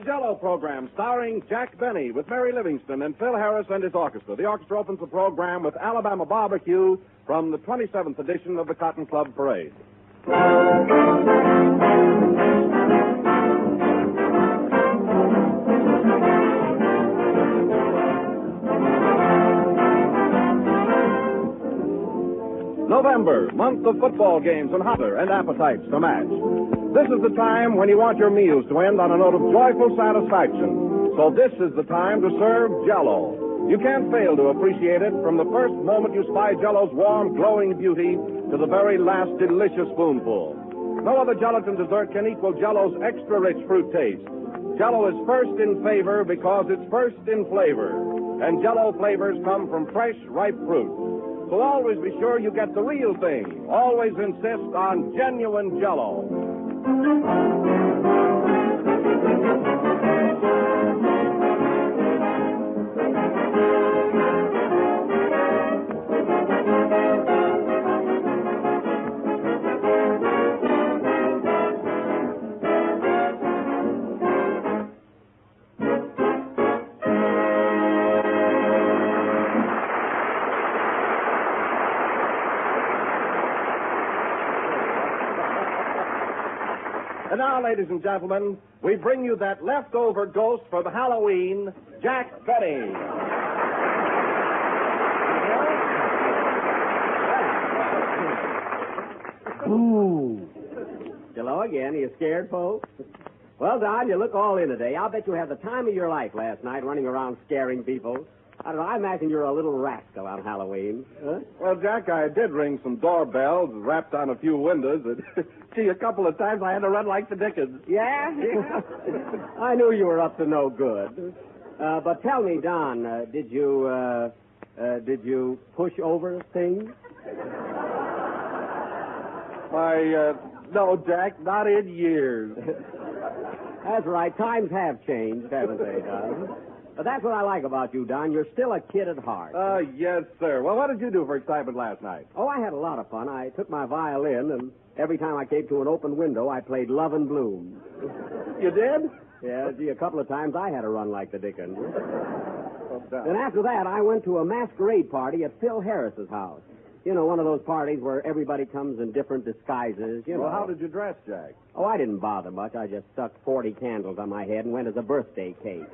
the Jell-O program, starring Jack Benny with Mary Livingston and Phil Harris and his orchestra. The orchestra opens the program with Alabama Barbecue from the 27th edition of the Cotton Club Parade. November, month of football games and hunger and appetites to match. This is the time when you want your meals to end on a note of joyful satisfaction. So this is the time to serve Jell-O. You can't fail to appreciate it from the first moment you spy Jell-O's warm, glowing beauty to the very last delicious spoonful. No other gelatin dessert can equal Jell-O's extra-rich fruit taste. Jell-O is first in favor because it's first in flavor. And Jell-O flavors come from fresh, ripe fruit. So always be sure you get the real thing. Always insist on genuine Jell-O. And now, ladies and gentlemen, we bring you that leftover ghost for the Halloween, Jack Benny. Ooh. Hello again. Are you scared, folks? Well, Don, you look all in today. I'll bet you had the time of your life last night running around scaring people. I don't know. I imagine you're a little rascal on Halloween. Huh? Well, Jack, I did ring some doorbells, rapped on a few windows, and gee, a couple of times I had to run like the dickens. Yeah? I knew you were up to no good. But tell me, Don, did you push over things? Why, no, Jack, not in years. That's right. Times have changed, haven't they, Don? But that's what I like about you, Don. You're still a kid at heart. Yes, sir. Well, what did you do for excitement last night? Oh, I had a lot of fun. I took my violin, and every time I came to an open window, I played Love and Bloom. You did? Yeah, gee, a couple of times I had to run like the dickens. Oh, And after that, I went to a masquerade party at Phil Harris's house. You know, one of those parties where everybody comes in different disguises, you know. Well, how did you dress, Jack? Oh, I didn't bother much. I just stuck 40 candles on my head and went as a birthday cake.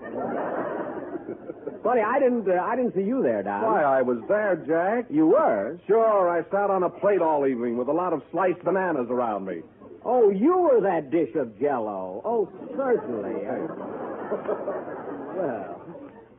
Funny, I didn't see you there, Don. Why, I was there, Jack. You were? Sure, I sat on a plate all evening with a lot of sliced bananas around me. Oh, you were that dish of Jell-O. Oh, certainly. Well.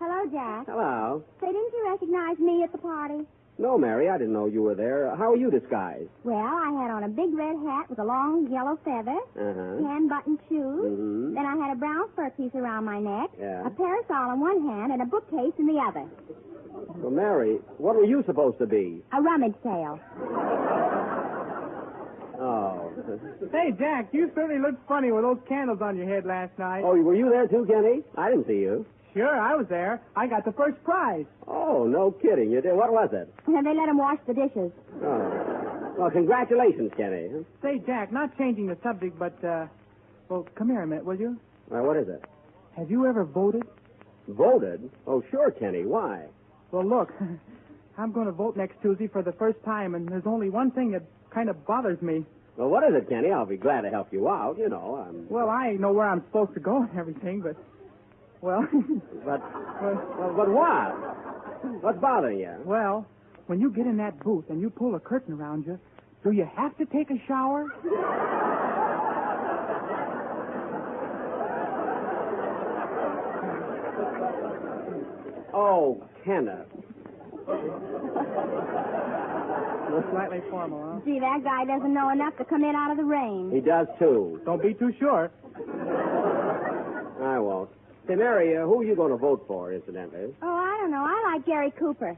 Hello, Jack. Hello. Say, didn't you recognize me at the party? No, Mary, I didn't know you were there. How are you disguised? Well, I had on a big red hat with a long yellow feather, tan-button shoes. Then I had a brown fur piece around my neck, a parasol in one hand, and a bookcase in the other. Well, Mary, what were you supposed to be? A rummage sale. Oh. Hey, Jack, you certainly looked funny with those candles on your head last night. Oh, were you there too, Kenny? I didn't see you. Sure, I was there. I got the first prize. Oh, no kidding. You did? What was it? They let him wash the dishes. Oh. Well, congratulations, Kenny. Say, Jack, not changing the subject, but, well, come here a minute, will you? Well, what is it? Have you ever voted? Voted? Oh, sure, Kenny. Why? Well, look, I'm going to vote next Tuesday for the first time, and there's only one thing that kind of bothers me. Well, what is it, Kenny? I'll be glad to help you out, you know. Well, I know where I'm supposed to go and everything, but... Well... But what? What's bothering you? Well, when you get in that booth and you pull a curtain around you, do you have to take a shower? Oh, Kenneth. Slightly formal, huh? Gee, that guy doesn't know enough to come in out of the rain. He does, too. Don't be too sure. I won't. Say, Mary, who are you going to vote for, incidentally? Oh, I don't know. I like Gary Cooper.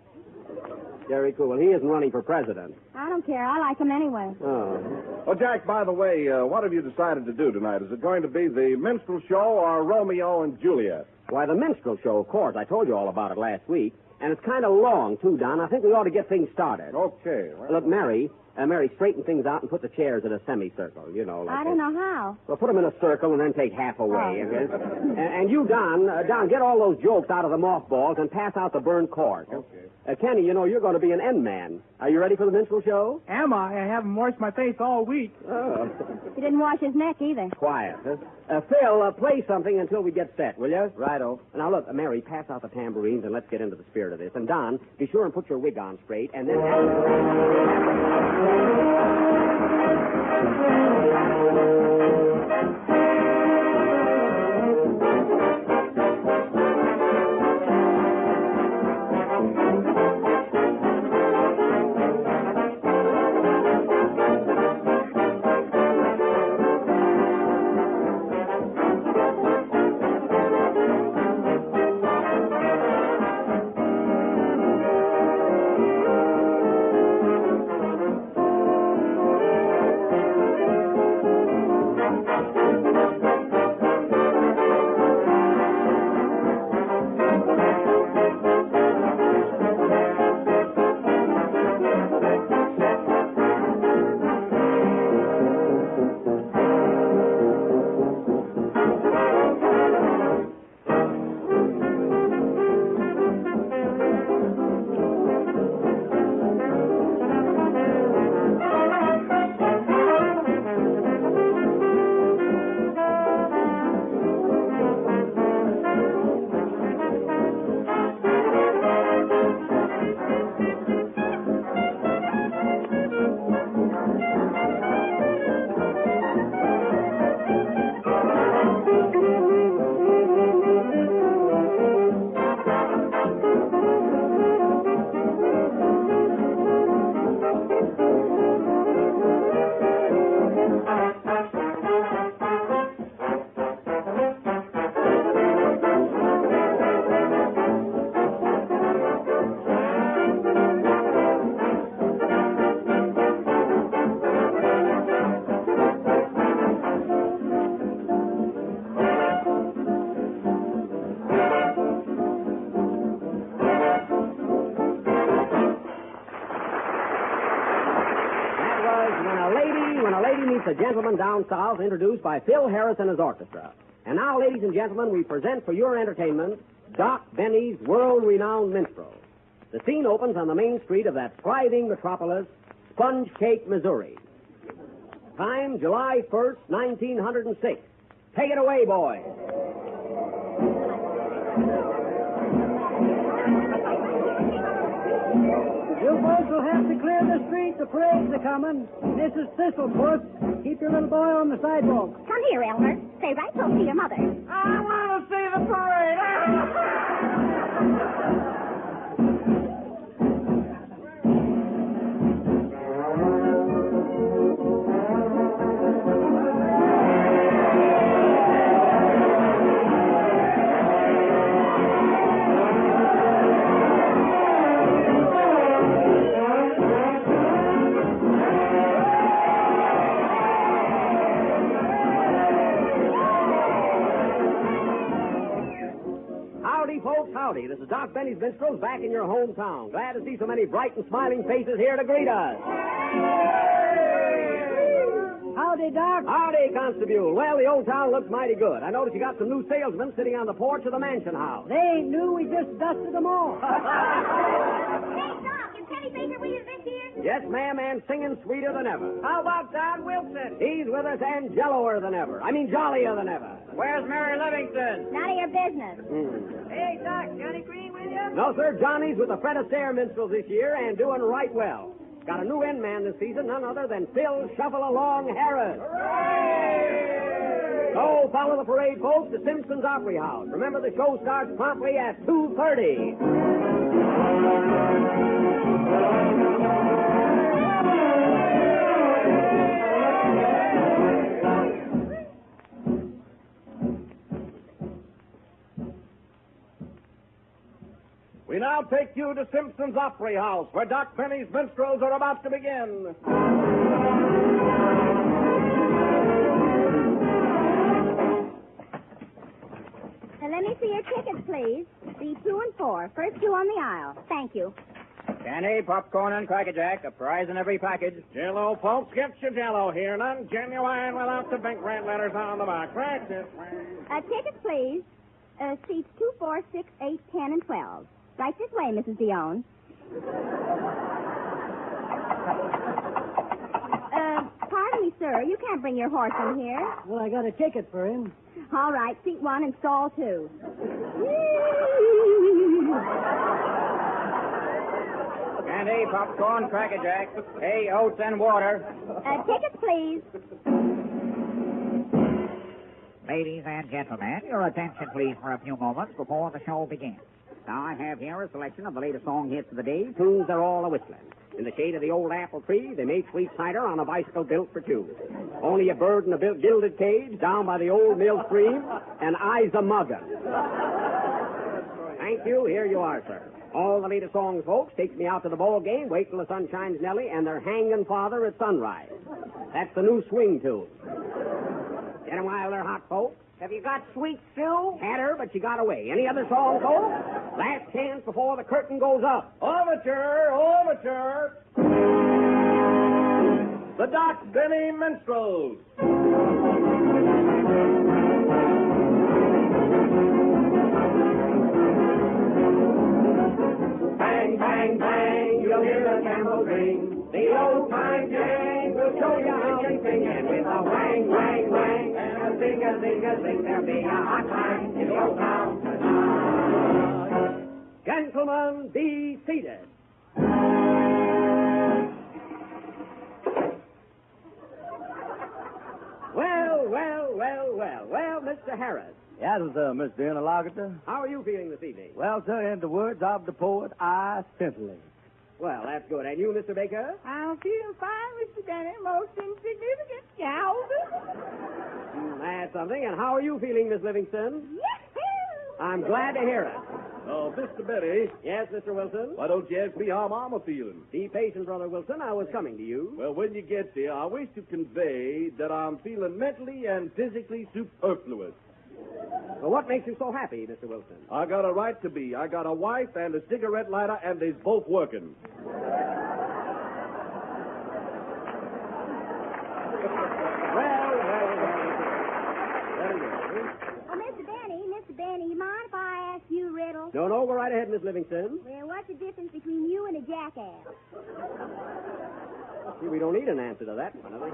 Gary Cooper. Well, he isn't running for president. I don't care. I like him anyway. Oh. Well, Jack, by the way, what have you decided to do tonight? Is it going to be the Minstrel show or Romeo and Juliet? Why, the Minstrel show, of course. I told you all about it last week. And it's kind of long, too, Don. I think we ought to get things started. Okay. Well... Look, Mary, Mary, straighten things out and put the chairs in a semicircle, you know. Like I don't know how. Well, put them in a circle and then take half away. Oh. And you, Don, get all those jokes out of the mothballs and pass out the burned cork. Okay. Kenny, you know, you're going to be an end man. Are you ready for the minstrel show? Am I? I haven't washed my face all week. Oh. He didn't wash his neck either. Quiet. Phil, play something until we get set, will you? Righto. Now, look, Mary, pass out the tambourines and let's get into the spirit of this. And, Don, be sure and put your wig on straight and then... A Gentleman Down South, introduced by Phil Harris and his orchestra. And now, ladies and gentlemen, we present for your entertainment Doc Benny's world-renowned Minstrel. The scene opens on the main street of that thriving metropolis, Sponge Cake, Missouri. Time, July 1st, 1906. Take it away, boys. You folks will have to clear the street. The parade's a-coming. This is Thistlefoot. Keep your little boy on the sidewalk. Come here, Elmer. Stay right close to your mother. I want to see the parade. Howdy. This is Doc Benny's Minstrels back in your hometown. Glad to see so many bright and smiling faces here to greet us. Howdy, Doc. Howdy, Constable. Well, the old town looks mighty good. I noticed you got some new salesmen sitting on the porch of the mansion house. They ain't new. We just dusted them off. Hey, Doc, is Kenny Baker with you this year? Yes, ma'am, and singing sweeter than ever. How about Don Wilson? He's with us and Jell-O'er than ever. I mean, jollier than ever. Where's Mary Livingston? None of your business. Hey, Doc, Johnny Green with you? No, sir. Johnny's with the Fred Astaire Minstrels this year and doing right well. Got a new end man this season, none other than Phil Shuffle-Along Harris. Hooray! So, follow the parade, folks, to Simpson's Opry House. Remember, the show starts promptly at 2:30. We now take you to Simpson's Opry House, where Doc Benny's Minstrels are about to begin. Now, let me see your tickets, please. The 2 and 4. First 2 on the aisle. Thank you. Candy, popcorn, and Cracker Jack, a prize in every package. Jell-O, folks, get your Jell-O here. None genuine without the big red letters on the box. Right this way. Tickets, please. Seats 2, 4, 6, 8, 10, and 12. Right this way, Mrs. Dion. Pardon me, sir. You can't bring your horse in here. Well, I got a ticket for him. All right, seat 1 and stall 2. Candy, popcorn, Cracker Jack, hay, oats, and water. Tickets, please. Ladies and gentlemen, your attention, please, for a few moments before the show begins. Now, I have here a selection of the latest song hits of the day, tunes they're all a-whistling. In the shade of the old apple tree, they made sweet cider on a bicycle built for two. Only a bird in a gilded cage down by the old mill stream, and I's a muggin'. Thank you. Here you are, sir. All the latest songs, folks, takes me out to the ball game, wait till the sun shines Nellie, and they're hanging father at sunrise. That's the new swing tune. Get 'em while they're hot, folks. Have you got Sweet Sue? Had her, but she got away. Any other song, folks? Last chance before the curtain goes up. Overture, overture. The Doc Benny Minstrels. Bang, bang, bang, you'll hear the camels ring. The old-time gang will show you how they sing it with a wang, wang, wang. And a zing, a zing, a zing. There'll be a hot time in your town tonight. Gentlemen, be seated. Well, Mr. Harris. Yes, sir, Mr. Interlocutor. How are you feeling this evening? Well, sir, in the words of the poet, I simply. Well, that's good. And you, Mr. Baker? I'm feeling fine, Mr. Danny. Most insignificant. That's something. And how are you feeling, Miss Livingston? Yahoo! I'm glad to hear it. Oh, Mr. Betty, Yes, Mr. Wilson? why don't you ask me how Mama feeling? Be patient, Brother Wilson. I was coming to you. Well, when you get there, I wish to convey that I'm feeling mentally and physically superfluous. Well, what makes you so happy, Mr. Wilson? I got a right to be. I got a wife and a cigarette lighter, and they's both working. Mr. Benny, you mind if I ask you a riddle? No, go right ahead, Miss Livingston. Well, what's the difference between you and a jackass? See, we don't need an answer to that one, do we?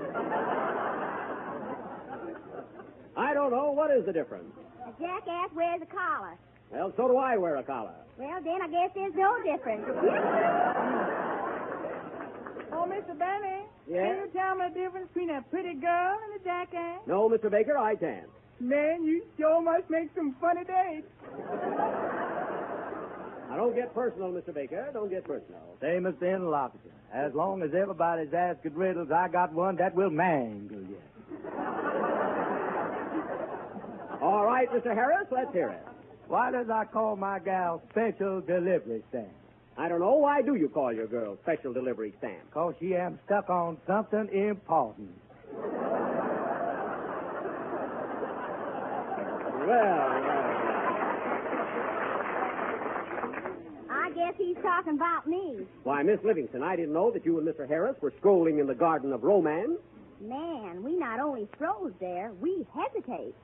I don't know. What is the difference? A jackass wears a collar. Well, so do I wear a collar. Well, then I guess there's no difference. Oh, Mr. Benny. Yes? Can you tell me the difference between a pretty girl and a jackass? No, Mr. Baker, I can't. Man, you sure must make some funny dates. Now, don't get personal, Mr. Baker. Don't get personal. Say, Mr. Interlocutor, as long as everybody's asking riddles, I got one that will mangle you. All right, Mr. Harris, let's hear it. Why does I call my gal special delivery stamp? I don't know. Why do you call your girl special delivery stamp? Because she am stuck on something important. Well. I guess he's talking about me. Why, Miss Livingston, I didn't know that you and Mr. Harris were strolling in the garden of romance. Man, we not only stroll there, we hesitate.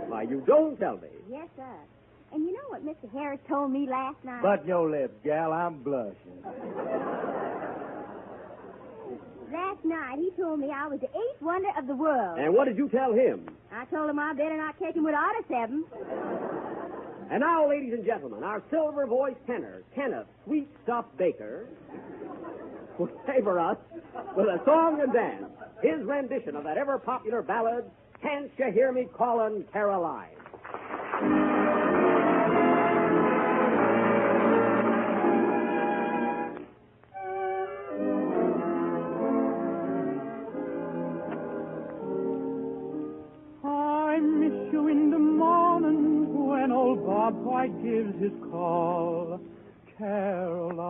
Why, you don't tell me. Yes, sir. And you know what Mr. Harris told me last night? Button your lips, gal. I'm blushing. Last night, he told me I was the eighth wonder of the world. And what did you tell him? I told him I better not catch him without a 7. And now, ladies and gentlemen, our silver-voiced tenor, Kenneth Sweet Stuff Baker, will favor us with a song and dance, his rendition of that ever-popular ballad, Can't You Hear Me Callin' Caroline? I miss you in the morning when old Bob White gives his call. Caroline,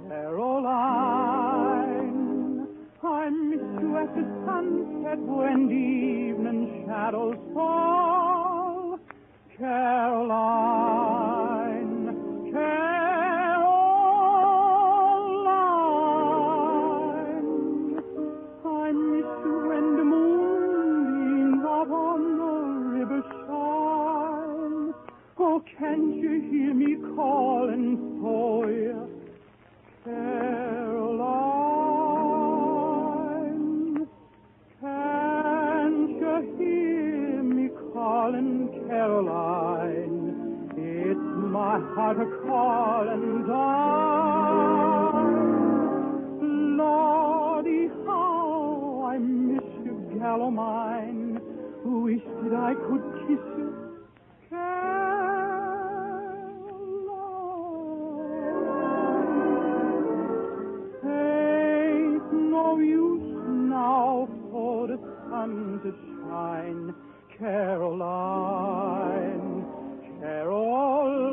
Caroline, I miss you at the sunset when the evening shadows fall. Caroline, Caroline. hear me calling for you? Caroline, can't you hear me calling, Caroline? It's my heart a-calling down. Lordy, how I miss you, gal o' mine. Wish that I could kiss you, Caroline. Ain't no use now for the sun to shine, Caroline, Caroline.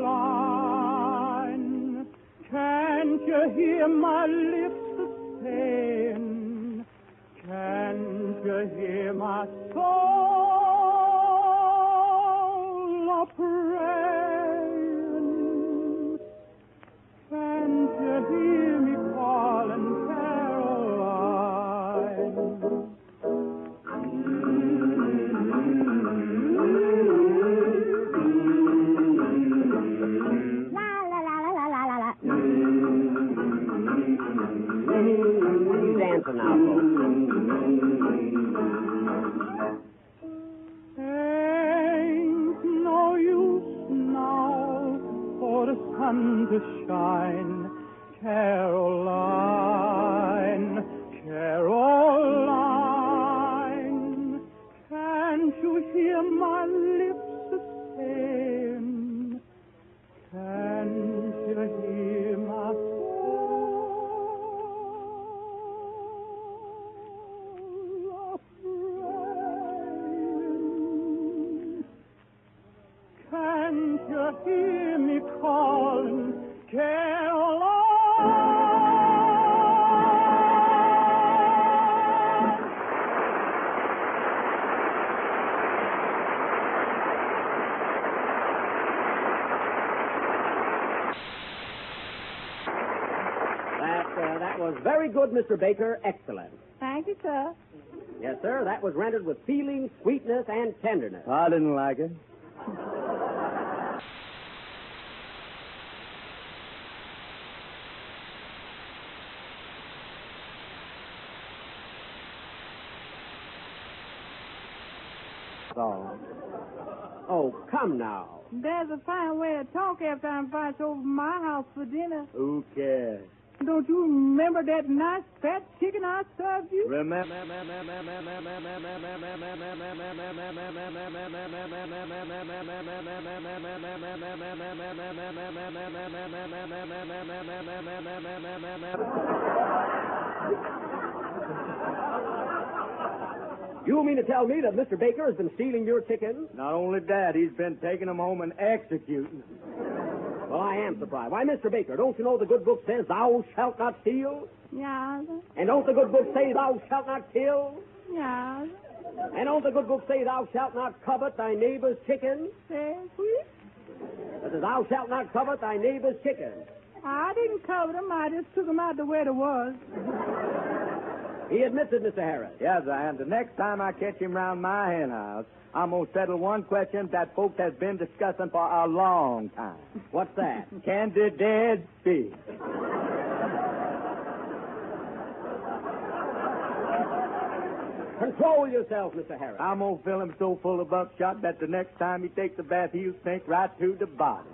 Can't you hear my lips a-saying? Can't you hear my soul a-praying? Can't you hear me calling, Caroline? La la la la la la la la. He's dancing now, folks. Ain't no use now for the sun to shine, Caroline, Caroline. Can't you hear my lips a-saying? Can't you hear my soul a-praying? Can't you hear me calling, Caroline? That was very good, Mr. Baker. Excellent. Thank you, sir. Yes, sir. That was rendered with feeling, sweetness, and tenderness. I didn't like it. Oh, come now. There's a fine way to talk after I invite you over to my house for dinner. Who cares? Don't you remember that nice fat chicken I served you? You mean to tell me that Mr. Baker has been stealing your chickens? Not only that, he's been taking them home and executing them. Well, I am surprised. Why, Mr. Baker, don't you know the good book says thou shalt not steal? Yeah. And don't the good book say thou shalt not kill? Yeah. And don't the good book say thou shalt not covet thy neighbor's chicken? Yes, please. It says thou shalt not covet thy neighbor's chicken. I didn't cover them. I just took them out the way it was. He admits it, Mr. Harris. Yes, and the next time I catch him round my hen house, I'm going to settle one question that folks has been discussing for a long time. What's that? Can the dead speak? Control yourself, Mr. Harris. I'm going to fill him so full of buckshot that the next time he takes a bath, he'll sink right to the bottom.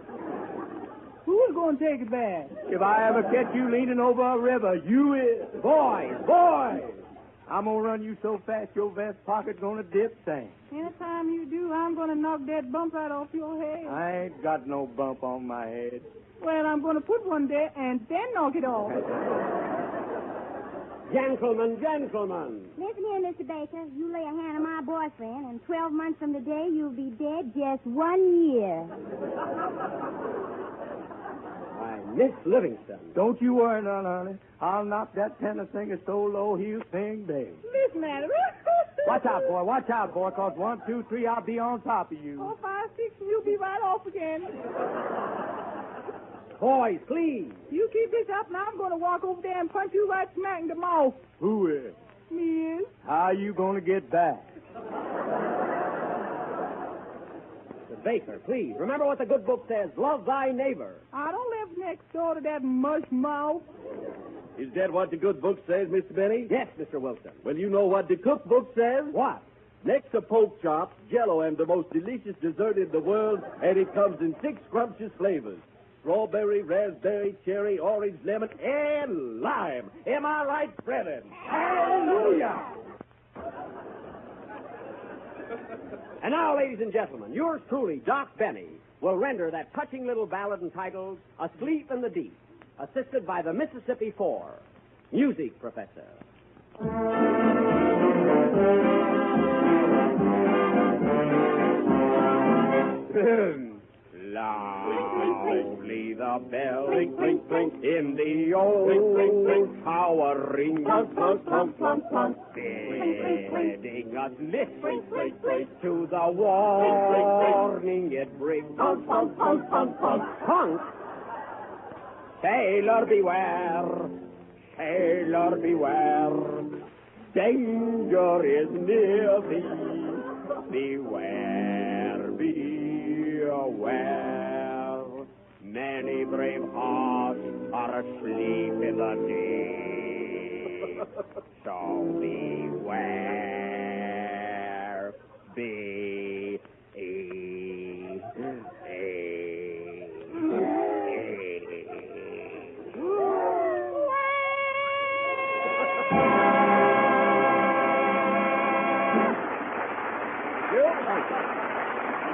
Who's going to take a bath? If I ever catch you leaning over a river, you is. Boys! I'm going to run you so fast your vest pocket's going to dip sand. Anytime you do, I'm going to knock that bump right off your head. I ain't got no bump on my head. Well, I'm going to put one there and then knock it off. Gentlemen. Listen here, Mr. Baker. You lay a hand on my boyfriend, and 12 months from today, you'll be dead just 1 year. Why, Miss Livingston. Don't you worry none, honey. I'll knock that tenor singer so low he'll sing big. Listen at him. Watch out, boy, 'cause 1, 2, 3, I'll be on top of you. 4, 5, 6, and you'll be right off again. Boys, please. You keep this up, and I'm going to walk over there and punch you right smack in the mouth. Who is? Me is. How you going to get back? Baker, please. Remember what the good book says. Love thy neighbor. I don't live next door to that mush mouth. Is that what the good book says, Mr. Benny? Yes, Mr. Wilson. Well, you know what the cookbook says? What? Next to pork chops, Jell-O am the most delicious dessert in the world, and it comes in 6 scrumptious flavors. Strawberry, raspberry, cherry, orange, lemon, and lime. Am I right, brethren? Hallelujah! And now, ladies and gentlemen, yours truly, Doc Benny, will render that touching little ballad entitled Asleep in the Deep, assisted by the Mississippi Four. Music, Professor. Loudly the bell clink, clink, clink, in the old tower ring, plunk, plunk, plunk, plunk, plunk, bidding us listen to the warning it brings. Punk, punk, punk, punk, punk, punk. Sailor beware, sailor beware, danger is near thee. Beware, beware. Many brave hearts are asleep in the deep. So beware,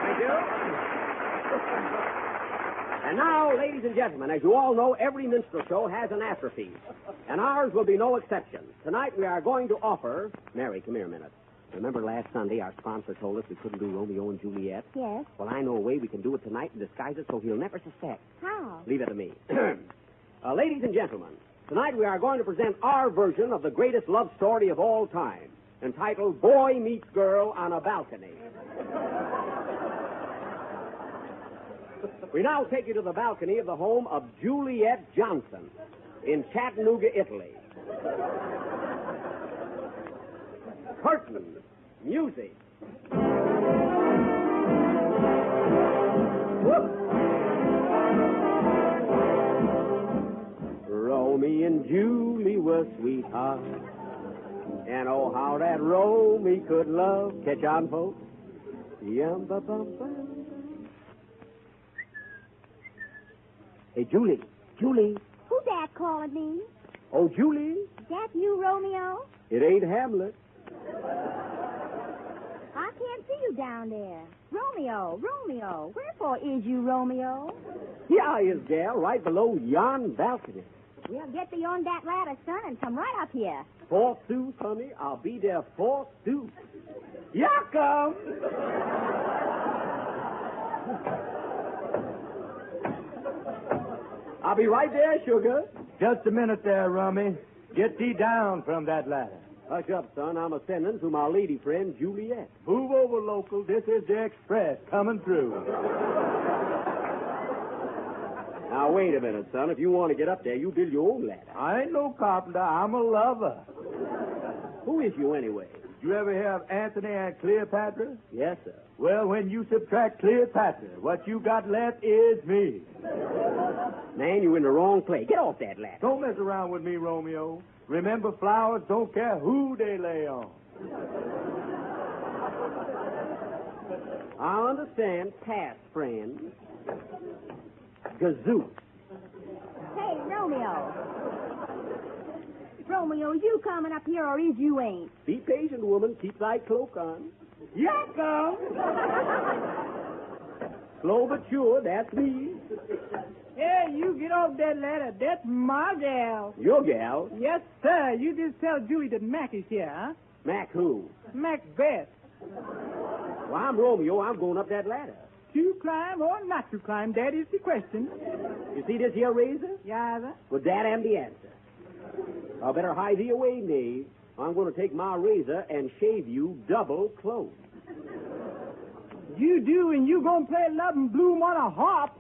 Thank you. And now, ladies and gentlemen, as you all know, every minstrel show has an afterpiece. And ours will be no exception. Tonight we are going to offer... Mary, come here a minute. Remember last Sunday our sponsor told us we couldn't do Romeo and Juliet? Yes. Well, I know a way we can do it tonight and disguise it so he'll never suspect. How? Leave it to me. Ladies and gentlemen, tonight we are going to present our version of the greatest love story of all time, entitled Boy Meets Girl on a Balcony. We now take you to the balcony of the home of Juliet Johnson in Chattanooga, Italy. Curtain, music. Romeo and Julie were sweethearts, and oh, how that Romeo could love. Catch on, folks. Yum-ba-bum-bum. Hey, Julie. Julie. Who's that calling me? Oh, Julie. That you, Romeo? It ain't Hamlet. I can't see you down there. Romeo, Romeo. Wherefore is you, Romeo? Here is, gal, right below yon balcony. Well, get beyond that ladder, son, and come right up here. Forsooth, honey, I'll be there forsooth. Here I come. I'll be right there, sugar. Just a minute there, Rummy. Get thee down from that ladder. Hush up, son. I'm a-sending to my lady friend, Juliet. Move over, local. This is the express coming through. Now, wait a minute, son. If you want to get up there, you build your own ladder. I ain't no carpenter. I'm a lover. Who is you, anyway? You ever hear of Anthony and Cleopatra? Yes, sir. Well, when you subtract Cleopatra, what you got left is me. Man, you in the wrong place. Get off that ladder. Don't mess around with me, Romeo. Remember, flowers don't care who they lay on. I understand, past friend. Gazoo. Hey, Romeo. Romeo, you coming up here or is you ain't? Be patient, woman. Keep thy cloak on. Here I come. Slow but sure, that's me. Hey, you get off that ladder. That's my gal. Your gal? Yes, sir. You just tell Julie that Mac is here, huh? Mac who? Macbeth. Well, I'm Romeo. I'm going up that ladder. To climb or not to climb, that is the question. You see this here razor? Yeah, sir. Well, that am the answer. I better hide thee away, knave. I'm going to take my razor and shave you double close. You do, and you gonna play Love and Bloom on a harp.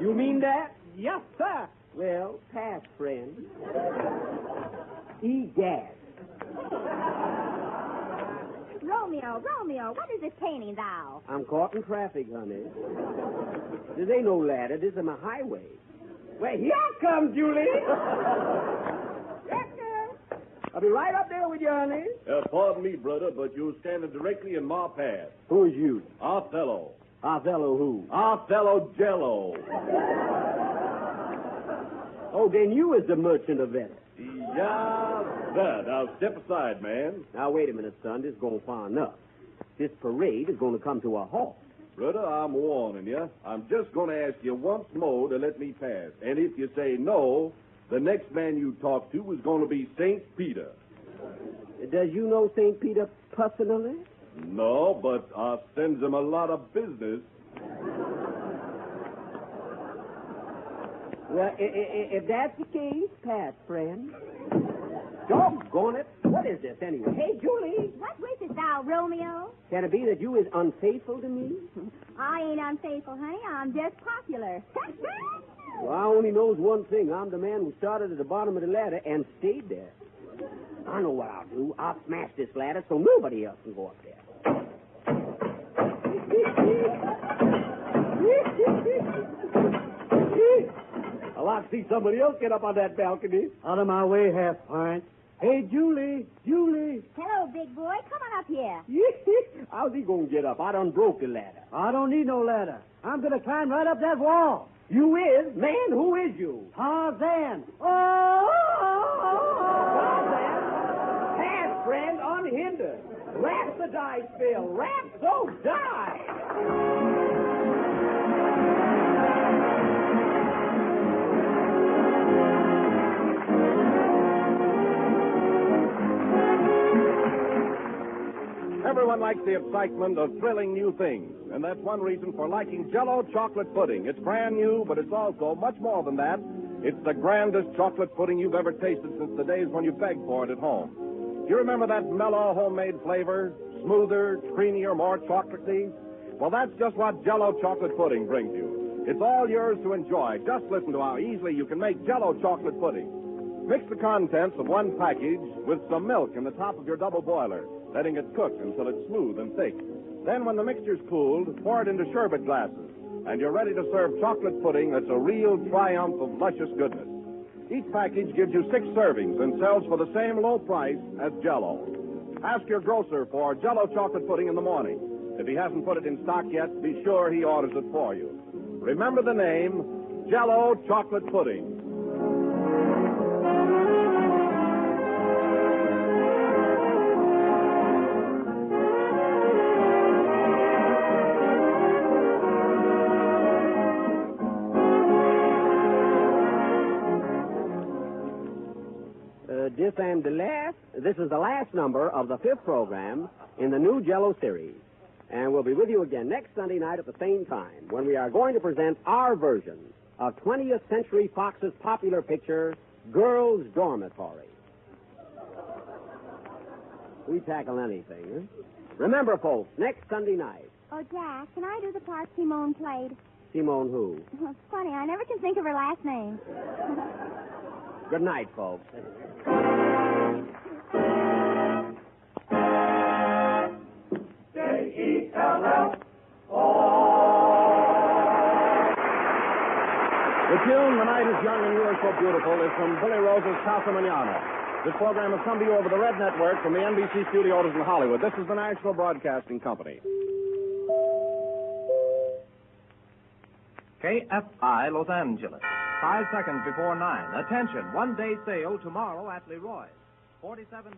You mean that? Yes, sir. Well, pass, friend. Egad. Romeo, what is this painting thou? I'm caught in traffic, honey. This ain't no ladder. This is my highway. Well, here comes Julie. I'll be right up there with you, honey. Pardon me, brother, but you're standing directly in my path. Who's you? Othello. Othello who? Othello Jell-O. Oh, then you is the merchant of Venice. Yeah, that. Now, step aside, man. Now, wait a minute, son. This is going far enough. This parade is going to come to a halt. Brother, I'm warning you. I'm just going to ask you once more to let me pass. And if you say no, the next man you talk to is going to be St. Peter. Does you know St. Peter personally? No, but I sends him a lot of business. Well, if that's the case, pass, friend. Doggone it. What is this, anyway? Hey, Julie. What wishes thou, Romeo? Can it be that you is unfaithful to me? I ain't unfaithful, honey. I'm just popular. Well, I only knows one thing. I'm the man who started at the bottom of the ladder and stayed there. I know what I'll do. I'll smash this ladder so nobody else can go up there. I'd like to see somebody else get up on that balcony. Out of my way, half-pint. Hey, Julie. Hello, big boy. Come on up here. How's he going to get up? I done broke the ladder. I don't need no ladder. I'm going to climb right up that wall. You is? Man, who is you? Tarzan. Oh! Tarzan? Pass, friend, unhindered. Rap the dice, Bill. Rap, so die. Everyone likes the excitement of thrilling new things, and that's one reason for liking Jell-O chocolate pudding. It's brand new, but it's also much more than that. It's the grandest chocolate pudding you've ever tasted since the days when you begged for it at home. Do you remember that mellow homemade flavor? Smoother, creamier, more chocolatey? Well, that's just what Jell-O chocolate pudding brings you. It's all yours to enjoy. Just listen to how easily you can make Jell-O chocolate pudding. Mix the contents of one package with some milk in the top of your double boiler, letting it cook until it's smooth and thick. Then when the mixture's cooled, pour it into sherbet glasses, and you're ready to serve chocolate pudding that's a real triumph of luscious goodness. Each package gives you 6 servings and sells for the same low price as Jell-O. Ask your grocer for Jell-O chocolate pudding in the morning. If he hasn't put it in stock yet, be sure he orders it for you. Remember the name, Jell-O chocolate pudding. This is the last number of the 5th program in the new Jell-O series. And we'll be with you again next Sunday night at the same time when we are going to present our version of 20th Century Fox's popular picture, Girls' Dormitory. We tackle anything, huh? Remember, folks, next Sunday night. Oh, Jack, can I do the part Simone played? Simone who? Well, it's funny. I never can think of her last name. Good night, folks. The tune, The Night is Young and You Are So Beautiful, is from Billy Rose's Casa Manana. This program has come to you over the Red Network from the NBC studios in Hollywood. This is the National Broadcasting Company. KFI, Los Angeles. 5 seconds before 9. Attention, one-day sale tomorrow at Leroy's. $47.50.